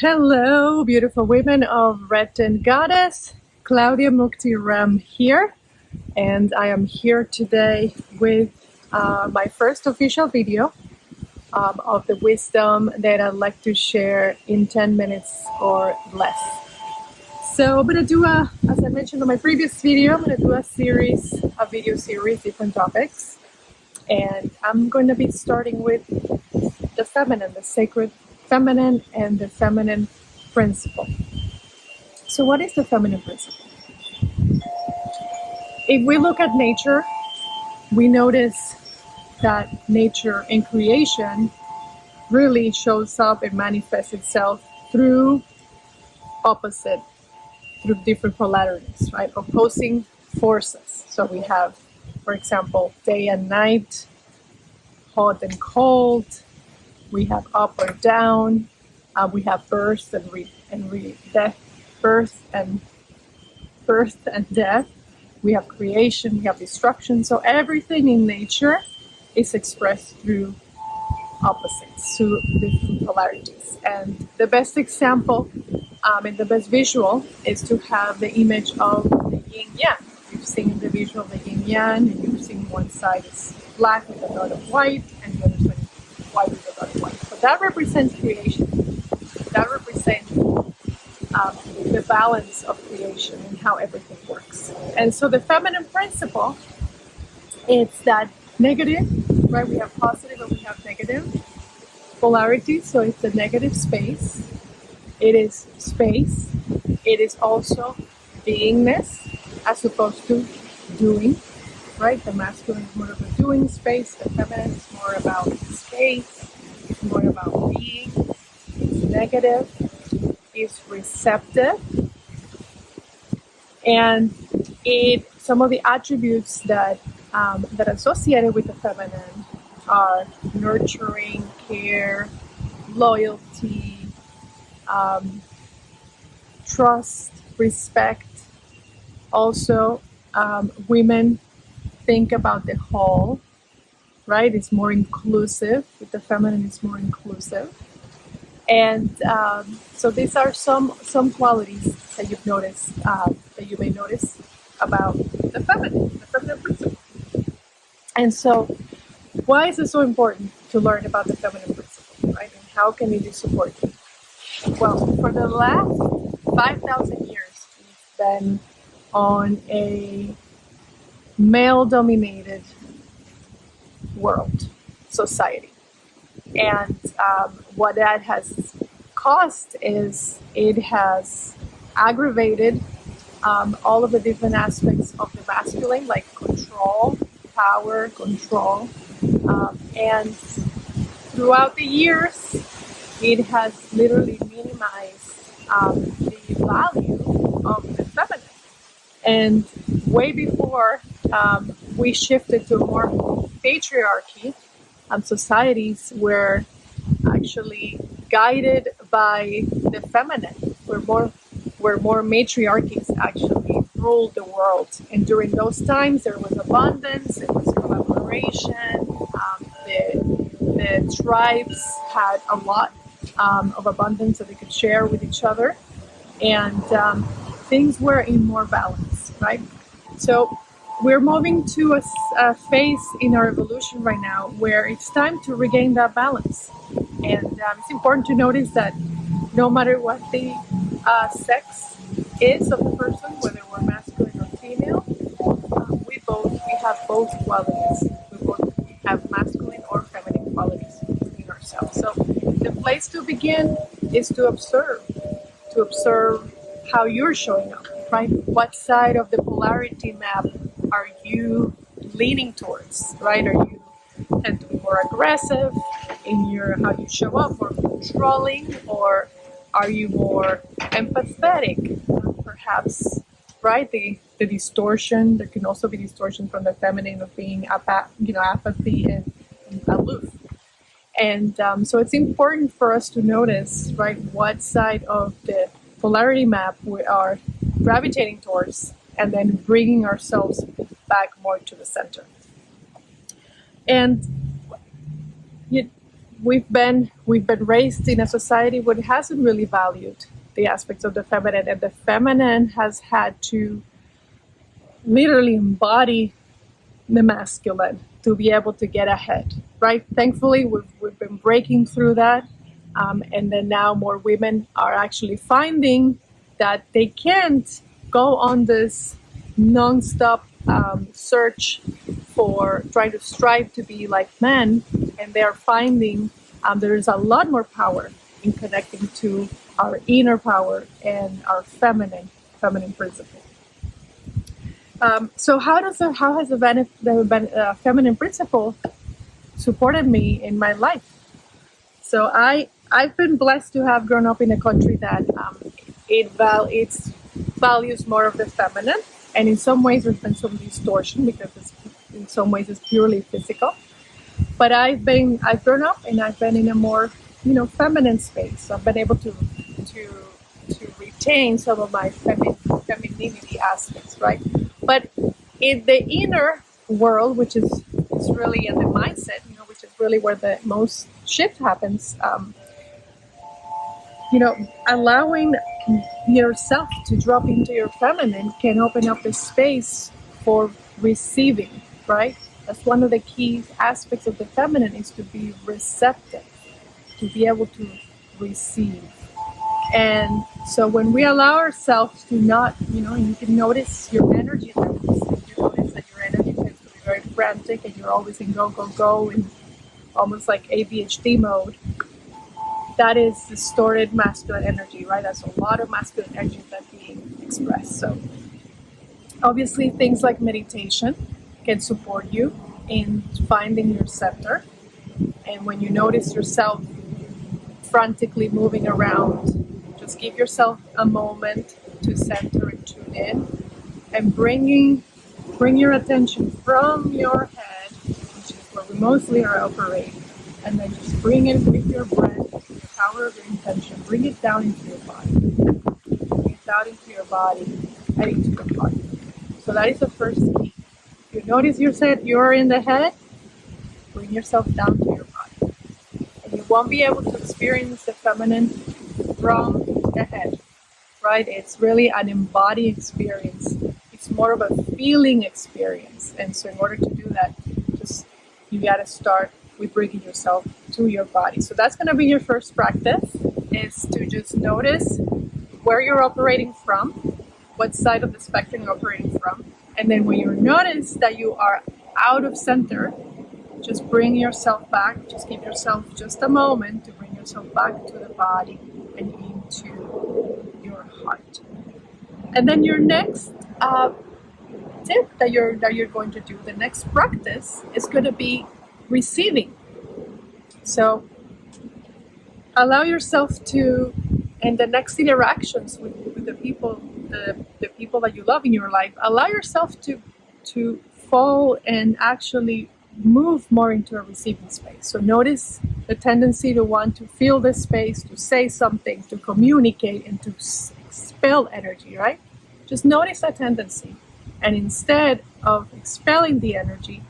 Hello, beautiful women of Red and Goddess. Claudia Mukti Ram here, and I am here today with my first official video of the wisdom that I'd like to share in 10 minutes or less. So I'm going to do as I mentioned in my previous video, I'm going to do a video series, different topics. And I'm going to be starting with the feminine, the sacred feminine and the feminine principle. So what is the feminine principle? If we look at nature, we notice that nature in creation really shows up and manifests itself through different polarities, right? Opposing forces. So we have, for example, day and night, hot and cold. We have up or down. We have birth and death, birth and death. We have creation. We have destruction. So everything in nature is expressed through opposites, through different polarities. And the best example and the best visual is to have the image of the yin yang. You've seen the visual of the yin yang, and you've seen one side is black with a dot of white, and the other side is white with a dot of white. So that represents creation. That represents the balance of creation and how everything works. And so the feminine principle, it's that negative, right? We have positive and we have negative polarity. So it's the negative space. It is space. It is also beingness as opposed to doing, right? The masculine is more of a doing space. The feminine is more about space. It's more about being. It's negative. It's receptive. And some of the attributes that that are associated with the feminine are nurturing, care, loyalty, trust, respect. Also, women think about the whole, right? It's more inclusive. With the feminine, it's more inclusive. And so these are some qualities that you've noticed, that you may notice about the feminine principle. And so why is it so important to learn about the feminine principle, right? And how can it be supported? Well, for the last 5,000 years, we've been on a male-dominated world, society. And what that has caused is it has aggravated all of the different aspects of the masculine, like control, power, control. And throughout the years, it has literally minimized the value of the feminine. And way before we shifted to a more patriarchy, societies were actually guided by the feminine, where more matriarchies actually ruled the world. And during those times, there was abundance, there was collaboration. The tribes had a lot of abundance that they could share with each other, and things were in more balance, right? So we're moving to a phase in our evolution right now where it's time to regain that balance. And it's important to notice that no matter what the sex is of the person, whether we're masculine or female, we have both qualities. We have masculine or feminine qualities in ourselves. So the place to begin is to observe how you're showing up, right? What side of the polarity map are you leaning towards, right? Are you tend to be more aggressive in how you show up, or controlling, or are you more empathetic? Perhaps, right? The distortion, there can also be distortion from the feminine of being apathy and aloof. And so it's important for us to notice, right, what side of the polarity map we are gravitating towards, and then bringing ourselves back more to the center. And we've been raised in a society where it hasn't really valued the aspects of the feminine, and the feminine has had to literally embody the masculine to be able to get ahead, right? Thankfully, we've been breaking through that, and then now more women are actually finding that they can't go on this nonstop search for trying to strive to be like men, and they're finding there's a lot more power in connecting to our inner power and our feminine principle. So how has the feminine principle supported me in my life? So I've been blessed to have grown up in a country that it values more of the feminine, and in some ways there's been some distortion because in some ways it's purely physical. But I've grown up and I've been in a more feminine space. So I've been able to retain some of my femininity aspects, right? But in the inner world, which is really in the mindset, which is really where the most shift happens, allowing yourself to drop into your feminine can open up the space for receiving, right? That's one of the key aspects of the feminine, is to be receptive, to be able to receive. And so when we allow ourselves to not, and you can notice your energy levels. You notice that your energy tends to be very frantic and you're always in go, go, go, and almost like ADHD mode. That is distorted masculine energy, right? That's a lot of masculine energy that's being expressed. So obviously things like meditation can support you in finding your center. And when you notice yourself frantically moving around, just give yourself a moment to center and tune in, and bring your attention from your head, which is where we mostly are operating, and then just bring it with your breath, with the power of your intention, bring it down into your body. Bring it down into your body and into your heart. So that is the first key. If you notice you're in the head, bring yourself down to your body. And you won't be able to experience the feminine from the head, right? It's really an embodied experience. It's more of a feeling experience. And so in order to do that, you got to start with bringing yourself to your body. So that's going to be your first practice, is to just notice where you're operating from, what side of the spectrum you're operating from. And then when you notice that you are out of center, just bring yourself back. Just give yourself just a moment to bring yourself back to the body and into your heart. And then your next tip that you're going to do, the next practice, is going to be receiving. So allow yourself to, and the next interactions with the people that you love in your life, allow yourself to fall and actually move more into a receiving space. So notice the tendency to want to fill this space, to say something, to communicate, and to expel energy, right? Just notice that tendency. And instead of expelling the energy,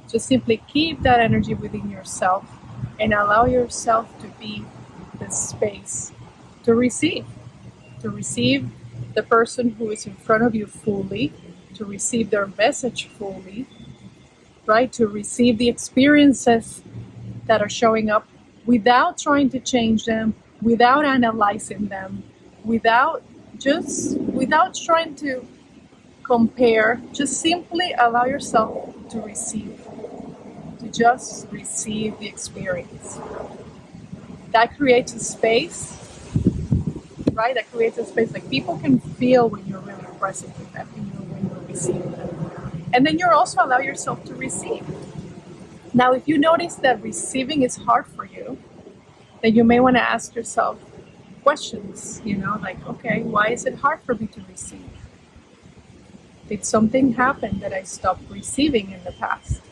just simply keep that energy within yourself and allow yourself to be the space to receive the person who is in front of you fully, to receive their message fully, right? To receive the experiences that are showing up without trying to change them, without analyzing them, without trying to compare. Just simply allow yourself to receive, to just receive the experience. That creates a space, right? That creates a space, like people can feel when you're really present with them, when you're receiving them. And then you're also allow yourself to receive. Now, if you notice that receiving is hard for you, then you may want to ask yourself questions, like, okay, why is it hard for me to receive? Did something happen that I stopped receiving in the past?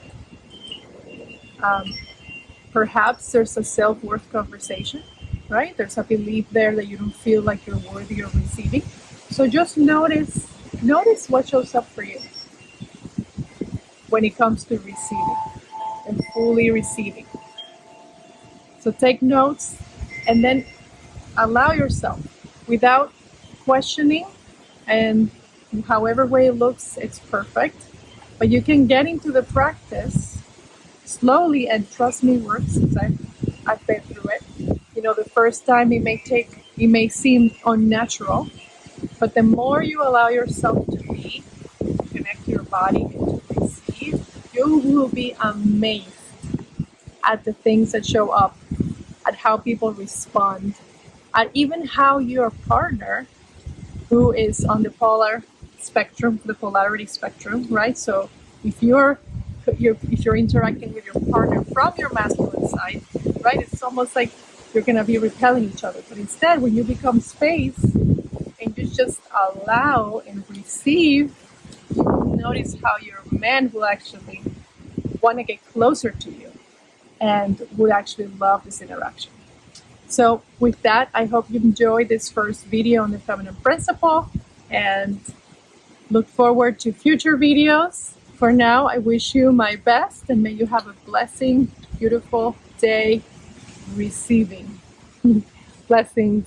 Perhaps there's a self-worth conversation, right? There's a belief there that you don't feel like you're worthy of receiving. So just notice what shows up for you when it comes to receiving and fully receiving. So take notes and then allow yourself without questioning, and however way it looks, it's perfect. But you can get into the practice slowly, and trust me, works, since I've been through it. You know, the first time it may seem unnatural, but the more you allow yourself to be, connect your body and to receive, you will be amazed at the things that show up, at how people respond, at even how your partner, who is on the polarity spectrum, right? So if you're interacting with your partner from your masculine side, right, it's almost like you're gonna be repelling each other. But instead, when you become space and you just allow and receive, you will notice how your man will actually want to get closer to you and would actually love this interaction. So with that, I hope you enjoyed this first video on the feminine principle and look forward to future videos. For now, I wish you my best and may you have a blessing, beautiful day receiving. Blessings.